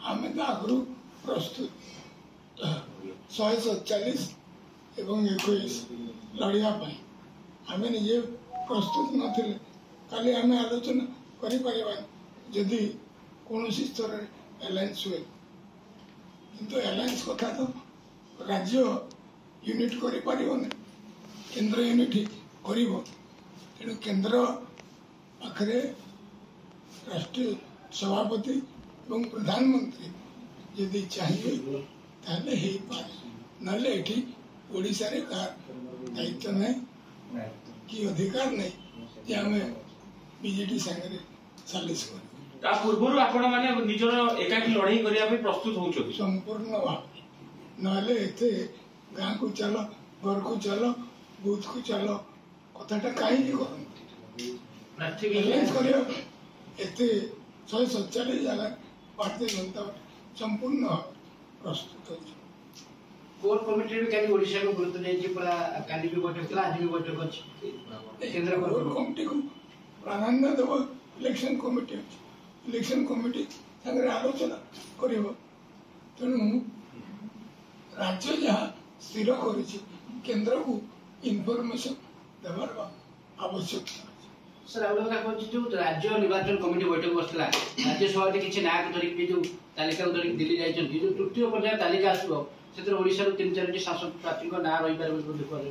आम तो आगु प्रस्तुत 147 एवं 21 लड़ाई आम निजे प्रस्तुत नथिले खाली आम आलोचना करी कौन स्तर एलायंस हुए किंतु एलायंस कथा तो राज्य यूनिट करि परिबने केंद्र यूनिट करिवो तेणु केंद्र पाखरे राष्ट्रीय सभापति एवं प्रधानमंत्री यदि चाहिए ताले हे पारे नले एठी ओडिसा रे का दायित्व नहीं कि अधिकार नहीं जे हमें बीजेडी संगे सालिस कर ता पूर्व आपण माने निजर एकाकी लड़ाई करिया पे प्रस्तुत होउछो संपूर्ण भाव नले एते गाँ को चलो घर को चलो बूथ को चलो कथाटा कहीं कर एते 147 जगह भारतीय जनता पार्टी संपूर्ण प्रस्तुत हो कोर कमिटी में काली ओडिशा को गुरुत्व देछि पूरा काली भी बैठक आज भी बैठक अछि केंद्र कोर कमिटी को प्राधान्य देव इलेक्शन कमिटी संगे आलोचना करिवो तेणु राज्य जहाँ स्थिर करिछि केंद्र को इनफॉरमेशन देवार आवश्यकता सर आउला कहछि जो राज्य निर्वाचन कमिटी बैठक बसला राज्य सभापति किछि नाक धरि भी जो तालिका धरि दिल्ली जाइछन जो तृतीय पर्याय तालिका आसबो सेतर ओडिसा रो 3-4 शासक प्रार्थी को ना रही पारे बोली कहले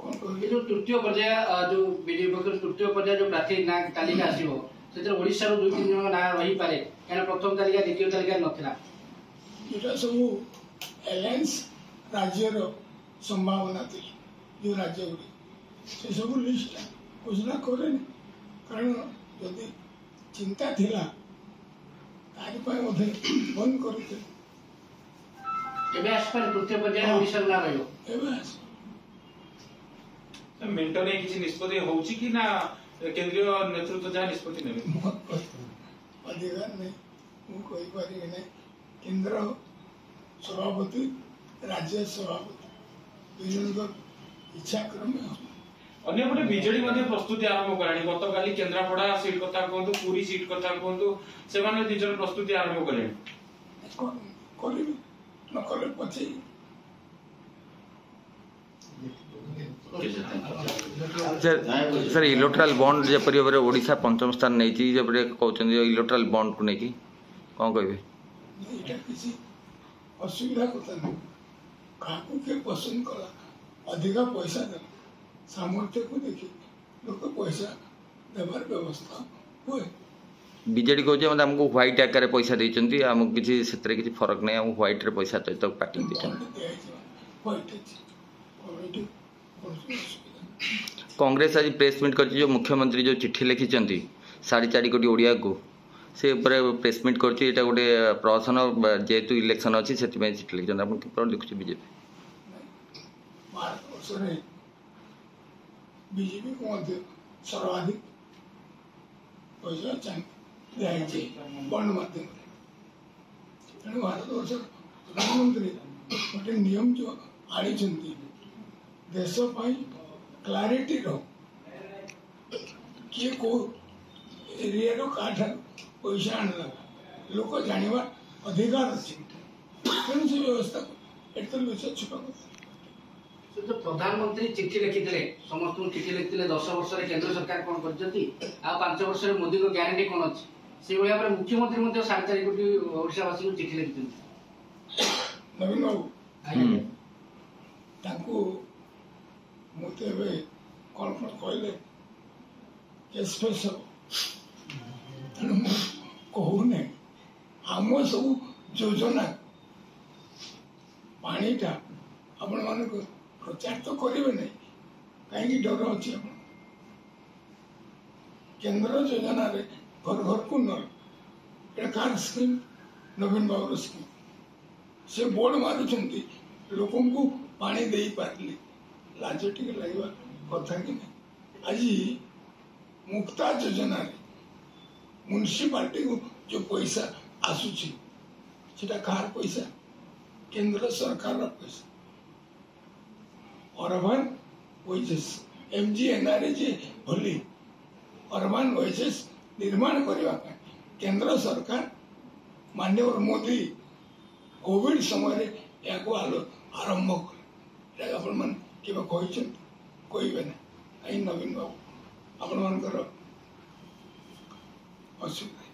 कोन कहले जो तृतीय पर्याय जो बीजेपी पक्ष तृतीय पर्याय जो प्रार्थी ना तालिका आसीबो सेतर ओडिसा रो 2-3 जन ना रही पारे कारण प्रथम तालिका द्वितीय तालिका नथिला एटा सब एलायंस राज्य रो संभावना थी जो राज्य गुड़ी से सब लिस्ट घोषणा करे कारण यदि चिंता थिला तारि पाए मधे बंद करते एबे आसपार तृतीय पर्याय ओडिसा ना रहियो एबे आस मेंटो ने किछि निष्पत्ति होउछि कि ना केंद्रीय नेतृत्व जहाँ निष्पत्ति नेबे अधिकार नहीं मु कहि पारि नै केंद्र सभापति राज्य सभापति दुजनक इच्छा क्रमे अन्यपटे बीजेडी मध्ये प्रस्तुति आरंभ कराणी गतकाली केंद्रापड़ा सीट कथा कहतु पूरी सीट कथा कहतु से माने निजर प्रस्तुति आरंभ करेणी करिबे न कले पछि सर इलेक्ट्राल बॉन्ड जेपरी भाव ओडिशा पंचम स्थान नहीं जेपरी कहते इलेक्ट्राल बॉन्ड को लेकिन कौन कहे असुविधा कथा नहीं क्या किए पसंद कला अधिका पैसा दे सामर्थ्य को देखी लोक पैसा देवार व्यवस्था हुए बीजेडी कहते मतलब आमको व्हाइट आकार पैसा देते आमको किसी फरक नहीं आमको व्हाइट रे पैसा तो पार्टी कांग्रेस आज प्रेस मीट कर जो मुख्यमंत्री जो चिट्ठी लिखिं 4.5 कोटी ओडिया को से प्रेस मीट कर गोटे प्रहसन जेहेतु इलेक्शन अच्छी से चिट्ठी लिखिं आप देखुचे बीजेपी बीजेपी को सर्वाधिक पैसा चाहिए बंड माध्यम तेणु भारत वर्ष प्रधानमंत्री गोटे नियम जो आनी देश क्लारिटी रो किए को एरिया रो काठ पैसा आनला लोक जानिबा अधिकार अछि तेणु से व्यवस्था एत लुचा छुपा जो प्रधानमंत्री चिट्ठी लिखिले समस्त चिट्ठी लिखिले 10 वर्ष रे केंद्र सरकार कोन करजती आ 5 वर्ष रे मोदी को ग्यारंटी कोन अछि से भलिया पर मुख्यमंत्री मध्ये 4.5 कोटी ओडिसावासी को चिट्ठी लिखिले नवीन बाबू तांको मते बे कोन कहले केस फेस कहूने आम सब योजना पानीटा आपण मान प्रचार तो करेंगे नहीं कहीं डर अच्छी केंद्र योजना रे घर घर को नल कार स्कीम नवीन बाबू स्कीम से बोर्ड मारुंट लोक को पानी दे पारे लाज टे लगे कथा कि आज मुक्ता योजना रे म्युनिसिपालिटी को जो पैसा आसूची सेटा कार पैसा केंद्र सरकार पैसा अर्बन वेजेस एमजीएनआरजे भली अर्बन वेजेस निर्माण करने केंद्र सरकार माननीय मोदी कोविड समय या आरंभ कले आपण मन केबे कहछन कहबे ना आई नवीन बाबू आपण मनकर असुविधा